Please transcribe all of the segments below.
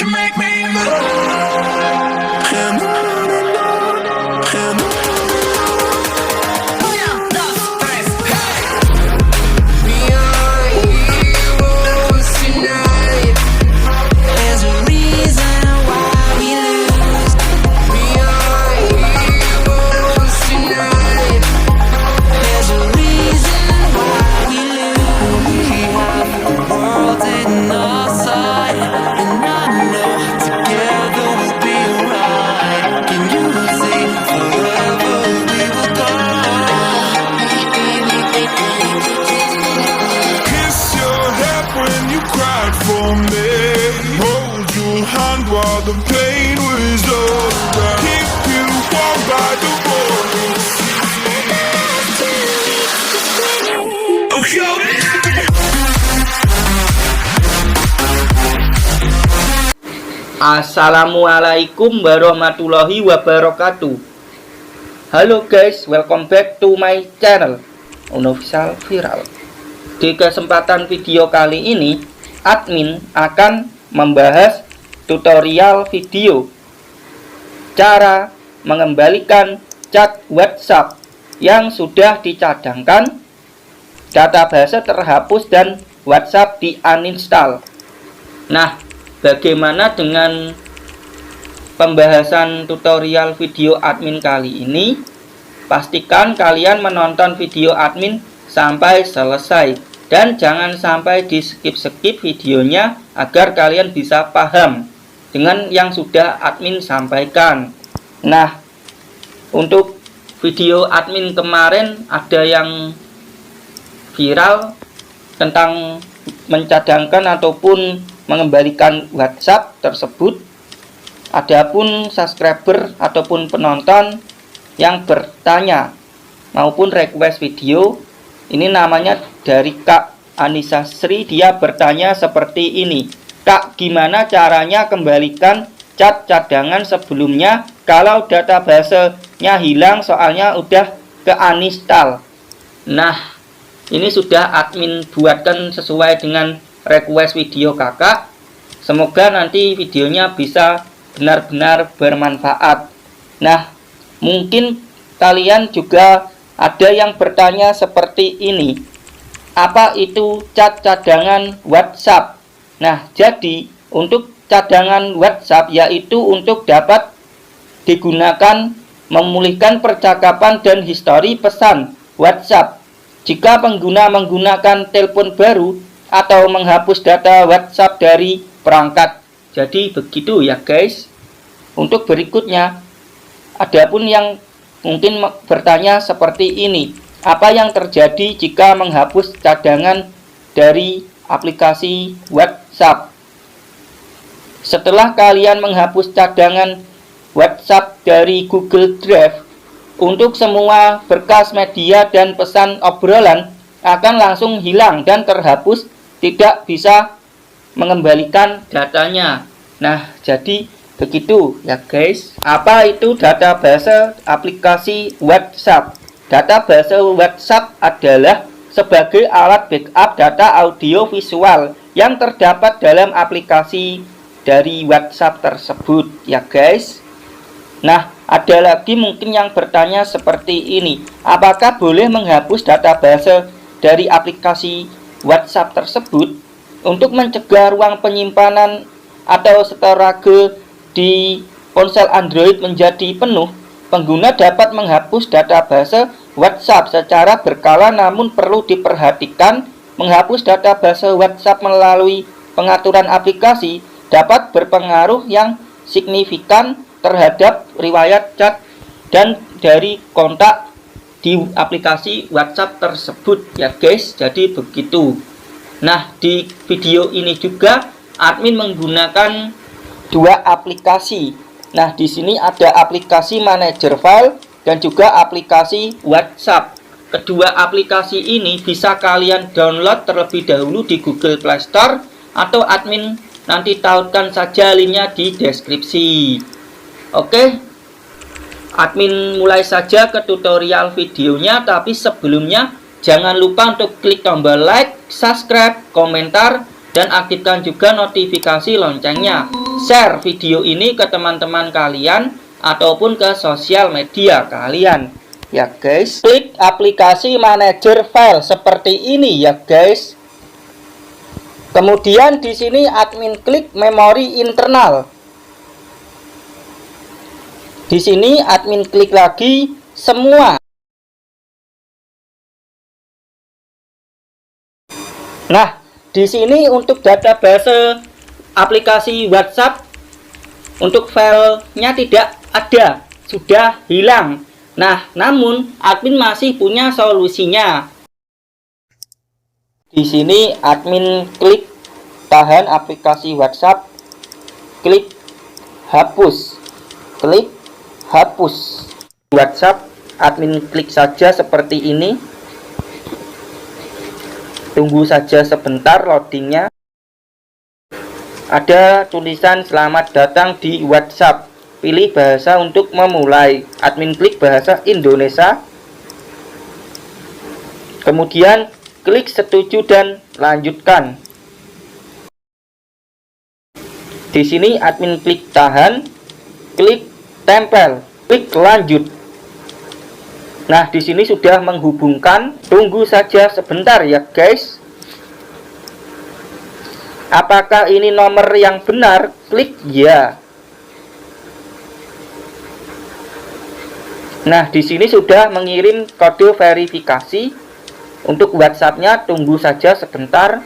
can make me move. And on and on and on. Una, dos, tres, hey! We are heroes tonight. There's a reason why we lose. We are heroes tonight. There's a reason why we lose. We have the world in our sight, and I know together we'll be alright. Can you see forever we will go? Kiss your head when you cried for me. Hold your hand while the pain was over. Keep you warm by the water. Oh, yo. Assalamualaikum warahmatullahi wabarakatuh. Halo guys, welcome back to my channel Unofficial Viral. Di kesempatan video kali ini, admin akan membahas tutorial video cara mengembalikan chat WhatsApp yang sudah dicadangkan, database terhapus dan WhatsApp di uninstall. Nah, bagaimana dengan pembahasan tutorial video admin kali ini? Pastikan kalian menonton video admin sampai selesai dan jangan sampai di skip-skip videonya agar kalian bisa paham dengan yang sudah admin sampaikan. Nah, untuk video admin kemarin ada yang viral tentang mencadangkan ataupun mengembalikan WhatsApp tersebut. Adapun subscriber ataupun penonton yang bertanya maupun request video, ini namanya dari Kak Anissa Sri. Dia bertanya seperti ini: Kak, gimana caranya kembalikan chat cadangan sebelumnya kalau database-nya hilang soalnya udah ke uninstall? Nah, ini sudah admin buatkan sesuai dengan request video kakak. Semoga nanti videonya bisa benar-benar bermanfaat. Nah, mungkin kalian juga ada yang bertanya seperti ini: apa itu chat cadangan WhatsApp? Nah, jadi untuk cadangan WhatsApp yaitu untuk dapat digunakan memulihkan percakapan dan histori pesan WhatsApp jika pengguna menggunakan telepon baru atau menghapus data WhatsApp dari perangkat. Jadi begitu ya guys. Untuk berikutnya, adapun yang mungkin bertanya seperti ini: apa yang terjadi jika menghapus cadangan dari aplikasi WhatsApp? Setelah kalian menghapus cadangan WhatsApp dari Google Drive, untuk semua berkas media dan pesan obrolan akan langsung hilang dan terhapus, tidak bisa mengembalikan datanya. Nah, jadi begitu ya guys. Apa itu database aplikasi WhatsApp? Database WhatsApp adalah sebagai alat backup data audio visual yang terdapat dalam aplikasi dari WhatsApp tersebut ya guys. Nah, ada lagi mungkin yang bertanya seperti ini: apakah boleh menghapus database dari aplikasi WhatsApp tersebut? Untuk mencegah ruang penyimpanan atau storage di ponsel Android menjadi penuh, pengguna dapat menghapus database WhatsApp secara berkala, namun perlu diperhatikan menghapus database WhatsApp melalui pengaturan aplikasi dapat berpengaruh yang signifikan terhadap riwayat chat dan dari kontak di aplikasi WhatsApp tersebut ya guys. Jadi begitu. Nah, di video ini juga admin menggunakan dua aplikasi. Nah, di sini ada aplikasi manajer file dan juga aplikasi WhatsApp. Kedua aplikasi ini bisa kalian download terlebih dahulu di Google Play Store atau admin nanti tautkan saja linknya di deskripsi. Oke, admin mulai saja ke tutorial videonya, tapi sebelumnya jangan lupa untuk klik tombol like, subscribe, komentar, dan aktifkan juga notifikasi loncengnya. share video ini ke teman-teman kalian ataupun ke sosial media kalian ya guys. Klik aplikasi manajer file seperti ini ya guys. Kemudian di sini admin klik memori internal. Di sini admin klik lagi semua. Nah, di sini untuk database aplikasi WhatsApp untuk filenya tidak ada, sudah hilang. Nah, namun admin masih punya solusinya. Di sini admin klik tahan aplikasi WhatsApp, klik hapus, klik hapus. WhatsApp admin klik saja seperti ini. Tunggu saja sebentar loadingnya. Ada tulisan selamat datang di WhatsApp. Pilih bahasa untuk memulai. Admin klik bahasa Indonesia. Kemudian klik setuju dan lanjutkan. Di sini admin klik tahan, klik tempel, klik lanjut. Nah, di sini sudah menghubungkan. Tunggu saja sebentar ya guys. Apakah ini nomor yang benar? Klik ya. Nah, di sini sudah mengirim kode verifikasi untuk WhatsApp-nya. Tunggu saja sebentar.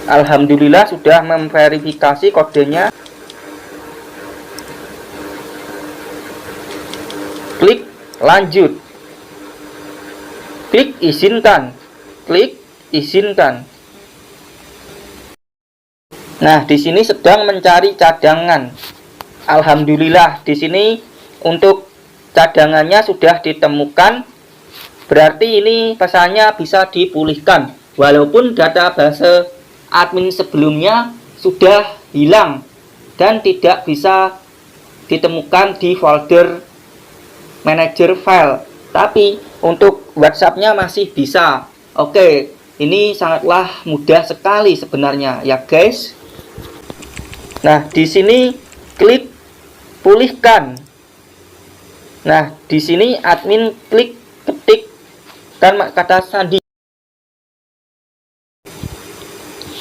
Alhamdulillah sudah memverifikasi kodenya. Klik lanjut. Klik izinkan. Klik izinkan. Nah, di sini sedang mencari cadangan. Alhamdulillah di sini untuk cadangannya sudah ditemukan. Berarti ini pesannya bisa dipulihkan. Walaupun database admin sebelumnya sudah hilang dan tidak bisa ditemukan di folder manager file, tapi untuk WhatsApp-nya masih bisa. Oke, ini sangatlah mudah sekali sebenarnya ya guys. Nah, di sini klik pulihkan. Nah, di sini admin klik ketik kata sandi.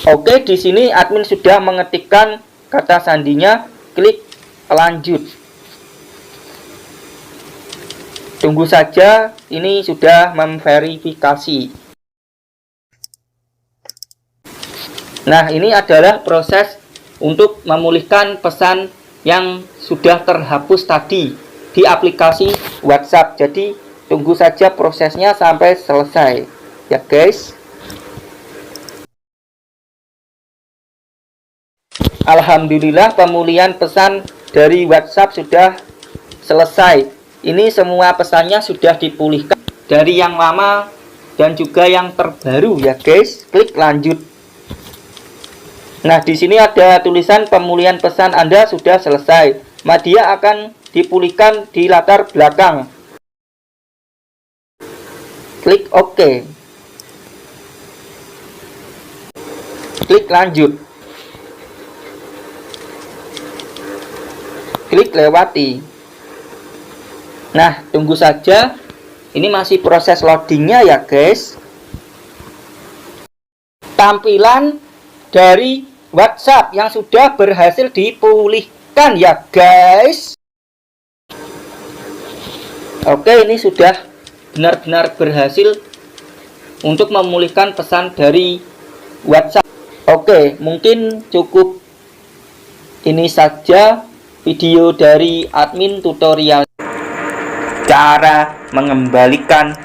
Oke, di sini admin sudah mengetikkan kata sandinya. Klik lanjut. Tunggu saja, ini sudah memverifikasi. Nah, ini adalah proses untuk memulihkan pesan yang sudah terhapus tadi di aplikasi WhatsApp. Jadi tunggu saja prosesnya sampai selesai ya guys. Alhamdulillah pemulihan pesan dari WhatsApp sudah selesai. Ini semua pesannya sudah dipulihkan dari yang lama dan juga yang terbaru ya guys. Klik lanjut. Nah, di sini ada tulisan pemulihan pesan Anda sudah selesai. Media akan dipulihkan di latar belakang. Klik OK. Klik lanjut. Klik lewati. Nah, tunggu saja. Ini masih proses loadingnya ya guys. Tampilan dari WhatsApp yang sudah berhasil dipulihkan ya guys. Oke, ini sudah benar-benar berhasil untuk memulihkan pesan dari WhatsApp. Oke, mungkin cukup ini saja video dari admin tutorial cara mengembalikan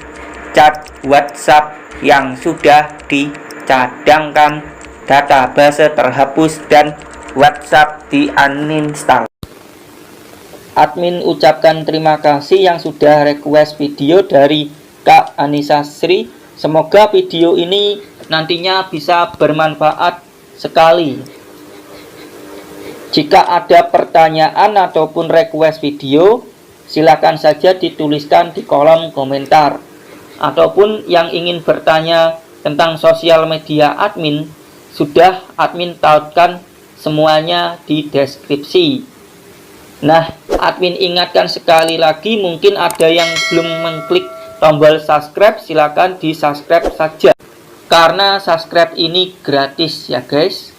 chat WhatsApp yang sudah dicadangkan, database terhapus, dan WhatsApp di uninstall. Admin ucapkan terima kasih yang sudah request video dari Kak Anissa Sri. Semoga video ini nantinya bisa bermanfaat sekali. Jika ada pertanyaan ataupun request video, silakan saja dituliskan di kolom komentar. Ataupun yang ingin bertanya tentang sosial media admin, sudah admin tautkan semuanya di deskripsi. Nah, admin ingatkan sekali lagi, mungkin ada yang belum mengklik tombol subscribe, silakan di subscribe saja karena subscribe ini gratis ya guys.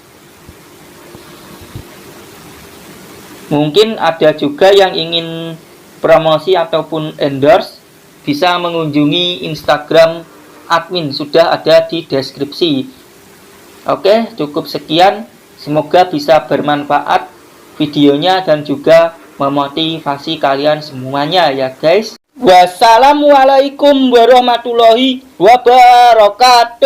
Mungkin ada juga yang ingin promosi ataupun endorse, bisa mengunjungi Instagram admin, sudah ada di deskripsi. Oke, cukup sekian, semoga bisa bermanfaat videonya dan juga memotivasi kalian semuanya ya guys. Wassalamualaikum warahmatullahi wabarakatuh.